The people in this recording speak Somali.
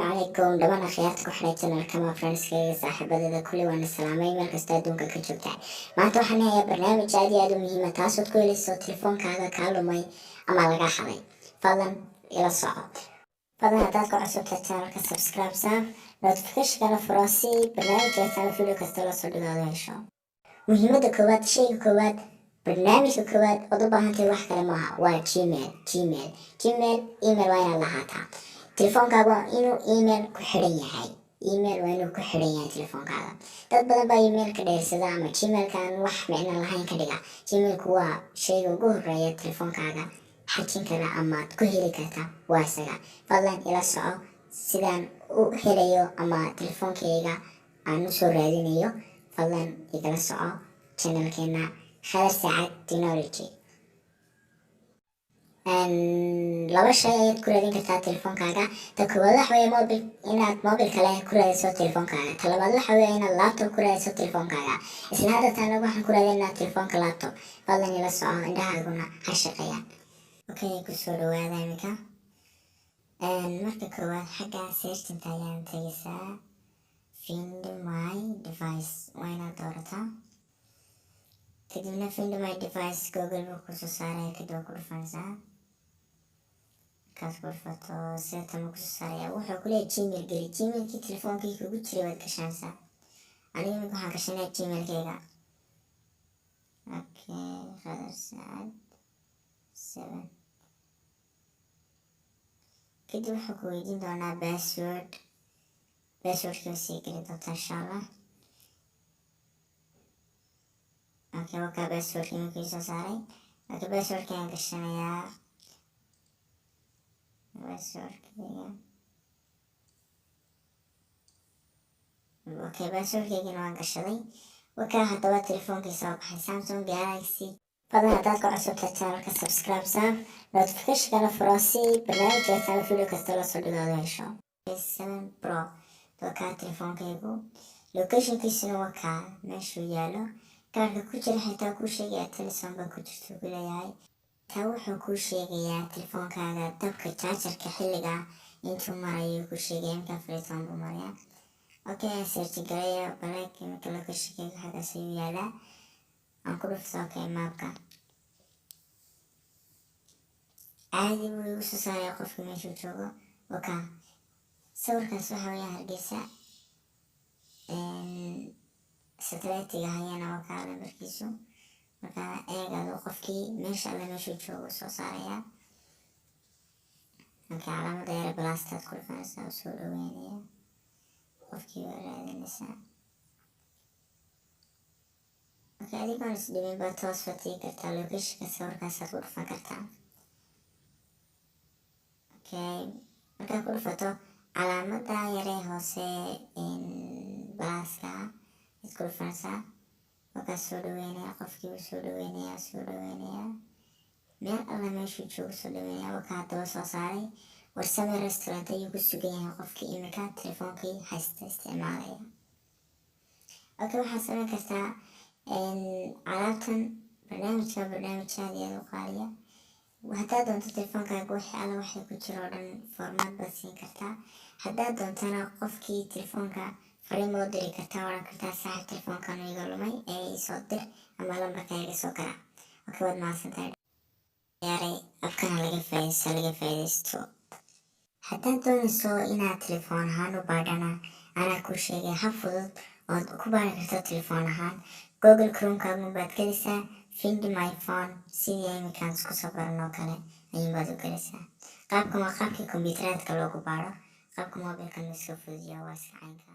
عليكم دمان خيارتك وحنا channel كما friends كي صاحبادada kulli waan salaamay meel kasta adduunka ka joogtaan maanta waxaan hayaa barnaamij aad u muhiim ah taasoo ku helayso telefoonkaaga kaa lumay ama laga xaday fadlan ila soco fadlan hadaad ku cusubtahay channelka subscribe saar notification-kana furo si barnaamijkaas ama video kasta la soo dhigo aad hesho muhiimada koowaad shayga koowaad barnaamijka koowaad ood u baahan tahay wax kale maaha waa gmail email waa inaad lahaataa telefoonkaaga waa inuu email ku xiran yahay telefoonkaaga dad badan baa emailka dheersada ama gmailka aan wax micno lahayn ka dhiga gmailku waa shayga ugu horeeya telefoonkaaga xajin kara amaad ku heli karta waa isaga fadlan ila soco sidaan u helayo ama telefoonkayga aan usoo raadinayo fadlan igala soco channelkeena Khadar Saacad Technology laba shay ayaad ku raadin kartaa telefoonkaaga ta koowaad waxa weeye inaad mobil kale ku raadiso telefoonkaaga ta labaad waxa weeye inaad laptop ku raadiso telefoonkaaga isla hadda tan waxaan ku raadinaa telefoonka laptop fadlan ila soco indhahaaguna ha shaqeeyaan okay kusoo dhawaada iminka marka koowaad xagga searchinta ayaan tagaysaa find my device waa inaad doorataa kadibna find my device google buu kusoo saaraya kadib ku dhufanaysaa kaas ku dhufato seetama kusoo saaraya wuxuu ku leeyahay gmail geli gmailkii telefoonkii kugu jiray waad gashanaysaa aniga imika waxaan gashanaya gmailkayga okay Khadar Saacad 7 kadib wuxuu ku weydiin doonaa passwordkii sii geli doonta insha allah okay wakaa passwordkii iminka soo saaray okay passwordkii aan gashanayaa passwordkaygana waan gashaday wakaa haddaba telefoonkii soo baxay Samsung Galaxy fadlan hadaad ku cusubtahay channelka subscribe saar notification-kana furo si barnaamijkaas ama video kasta la soo dhigo aad hesho 7 Pro wakaa telefoonkaygu locationkiisuna wakaa meeshuu yaalo kaarka ku jira xitaa kuu sheegaya teleson baa ku jirta ku leeyahay taa wuxuu kuu sheegayaa telefoonkaaga dabka jaajarka xilliga intuu marayo kuu sheegaya imika fariisan buu maraya okay aan search garaya balaag imika locationkayga xaggaas ayuu yaalaa aan ku dhufto okay maapka caadi buu igu soo saaraya qofka meeshuu joogo wakaa sawirkaas waxa weeyaan Hargeysa satellite-ga hayana wakaa lambarkiisu markaa eegado qofkii meesha alle meeshuu joogo soo saaraya marka calaamada yara blastaad ku dhufanaysaa u soo dhaweynaya qofkii waa raadinaysaa okay adigoon isdhimin baad toos fatigi kartaa locationka sawirkaasaad ku dhufan kartaa okay markaa ku dhufato calaamada yare hoose blaska ku dhufanaysaa wakaa soo dhaweynaya qofkii wuu soo dhaweynaya meel alla meeshuu joogo soo dhaweynaya wakaa haddaba soo saaray warsame restaurant ayuu ku sugan yahay qofkii imika telefoonkii haysta isticmaalaya okay waxaad samayn kartaa alaabtan barnaamij aad iyo aad u qaaliya haddaad doonto telefoonkaaga wixii alla waxay ku jira oo dhan formaad baad siin kartaa haddaad doontana qofkii telefoonka fariin oo diri kartaa oran kartaa saaxiib telefoonkan iga lumay ee soo dir ama lambarka iga soo gara okay waad mahadsantahay yaaray abkana laga faa'iidaysto haddaad doonayso inaad telefoon ahaan u baadhana anaa kuu sheegay hab fudud ood ku baadhi karto telefoon ahaan google chromekaaga baad gelaysaa find my phone sidii imikaan isku soo baranoo kale ayuunbaad u gelaysaa qaabkan waa qaabkii kombiyuuteraadka loogu baadho qaabka mobilkan iska fududiya waa iska caynka